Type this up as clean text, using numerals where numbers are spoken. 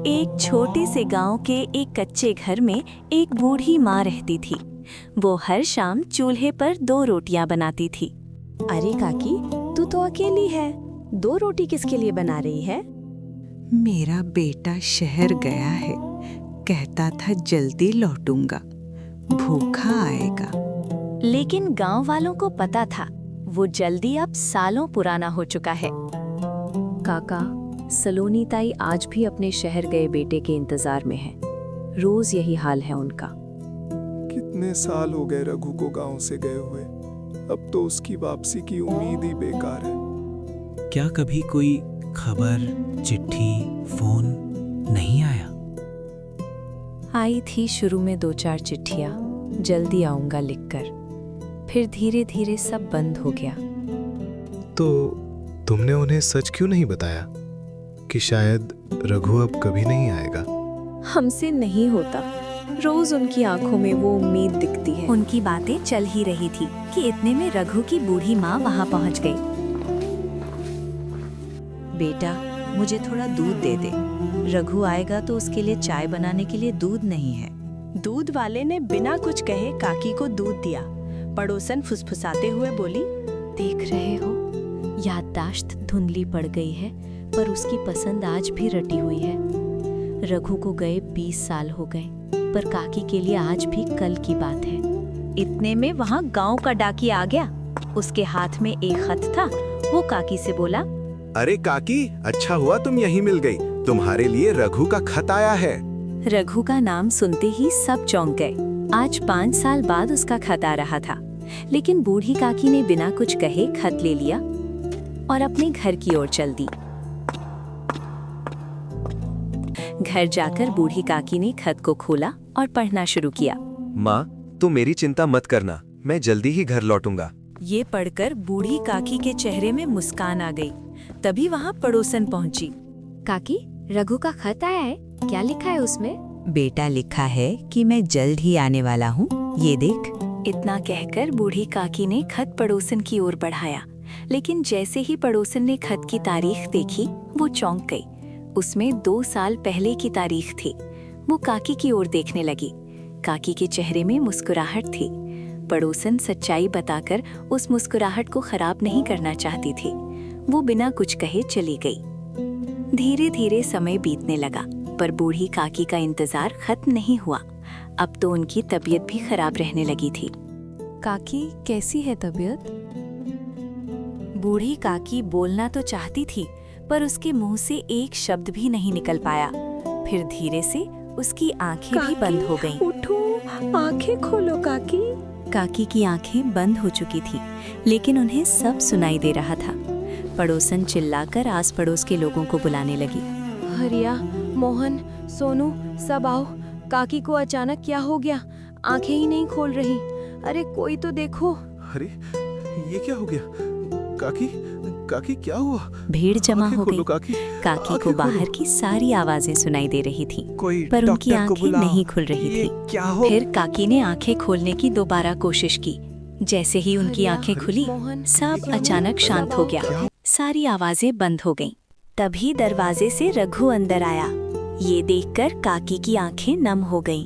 एक छोटे से गांव के एक कच्चे घर में एक बूढ़ी माँ रहती थी। वो हर शाम चूल्हे पर 2 रोटियां बनाती थी। अरे काकी, तू तो अकेली है, 2 रोटी किसके लिए बना रही है? मेरा बेटा शहर गया है, कहता था जल्दी लौटूंगा, भूखा आएगा। लेकिन गांव वालों को पता था वो जल्दी अब सालों पुराना हो चुका है। काका, सलोनी ताई आज भी अपने शहर गए बेटे के इंतजार में है। रोज यही हाल है उनका। कितने साल हो गए रघु को गांव से गए हुए, अब तो उसकी वापसी की उम्मीद ही बेकार है। क्या कभी कोई खबर, चिट्ठी, फोन नहीं आया? आई थी शुरू में 2-4 चिट्ठियां, जल्दी आऊंगा लिखकर। फिर धीरे धीरे सब बंद हो गया। तो तुमने उन्हें सच क्यों नहीं बताया कि शायद रघु अब कभी नहीं आएगा? हमसे नहीं होता। रोज उनकी आंखों में वो उम्मीद दिखती है। उनकी बातें चल ही रही थी कि इतने में रघु की बूढ़ी माँ वहाँ पहुँच गई। बेटा, मुझे थोड़ा दूध दे दे। रघु आएगा तो उसके लिए चाय बनाने के लिए दूध नहीं है। दूध वाले ने बिना कुछ कहे काकी को दूध दिया। पड़ोसन फुसफुसाते हुए बोली, देख रहे हो, याददाश्त धुंधली पड़ गई है, पर उसकी पसंद आज भी रटी हुई है। रघु को गए 20 साल हो गए, पर काकी के लिए आज भी कल की बात है। इतने में वहाँ गांव का डाकिया आ गया। उसके हाथ में एक खत था। वो काकी से बोला, अरे काकी, अच्छा हुआ तुम यहीं मिल गई, तुम्हारे लिए रघु का खत आया है। रघु का नाम सुनते ही सब चौंक गए। आज 5 साल बाद उसका खत आ रहा था। लेकिन बूढ़ी काकी ने बिना कुछ कहे खत ले लिया और अपने घर की ओर चल दी। घर जाकर बूढ़ी काकी ने खत को खोला और पढ़ना शुरू किया। माँ, तुम मेरी चिंता मत करना, मैं जल्दी ही घर लौटूंगा। ये पढ़कर बूढ़ी काकी के चेहरे में मुस्कान आ गई। तभी वहाँ पड़ोसन पहुंची। काकी, रघु का खत आया है, क्या लिखा है उसमें? बेटा, लिखा है कि मैं जल्द ही आने वाला हूँ, ये देख। इतना कहकर बूढ़ी काकी ने खत पड़ोसन की ओर बढ़ाया। लेकिन जैसे ही पड़ोसन ने खत की तारीख देखी, वो चौंक गई। उसमें 2 साल पहले की तारीख थी। वो काकी की ओर देखने लगी। काकी के चेहरे में मुस्कुराहट थी। पड़ोसन सच्चाई बताकर उस मुस्कुराहट को खराब नहीं करना चाहती थी। वो बिना कुछ कहे चली गई। धीरे धीरे समय बीतने लगा, पर बूढ़ी काकी का इंतजार खत्म नहीं हुआ। अब तो उनकी तबीयत भी खराब रहने लगी थी। काकी, कैसी है तबीयत? बूढ़ी काकी बोलना तो चाहती थी, पर उसके मुंह से एक शब्द भी नहीं निकल पाया। फिर धीरे से उसकी आंखें भी बंद हो गईं। उठो, आंखें खोलो काकी। काकी की आंखें बंद हो चुकी थी, लेकिन उन्हें सब सुनाई दे रहा था। पड़ोसन चिल्लाकर आस पड़ोस के लोगों को बुलाने लगी। हरिया, मोहन, सोनू, सब आओ। काकी को अचानक क्या हो गया? आंखें ही नहीं खोल रही। अरे कोई तो देखो। अरे ये क्या हो गया? काकी, काकी क्या हुआ? भीड़ जमा आंखें हो खोलो गई। काकी, काकी को आंखें खोलो। बाहर की सारी आवाजें सुनाई दे रही थी, कोई पर उनकी डॉक्टर को आंखें बुलाओ। नहीं खुल रही ये थी। क्या हो? फिर काकी ने आंखें खोलने की दोबारा कोशिश की। जैसे ही उनकी हरिया, आंखें खुली, मोहन, सब अचानक शांत हो गया। सारी आवाजें बंद हो गईं। तभी दरवाजे से रघु अंदर आया। ये देखकर काकी की आंखें नम हो गईं।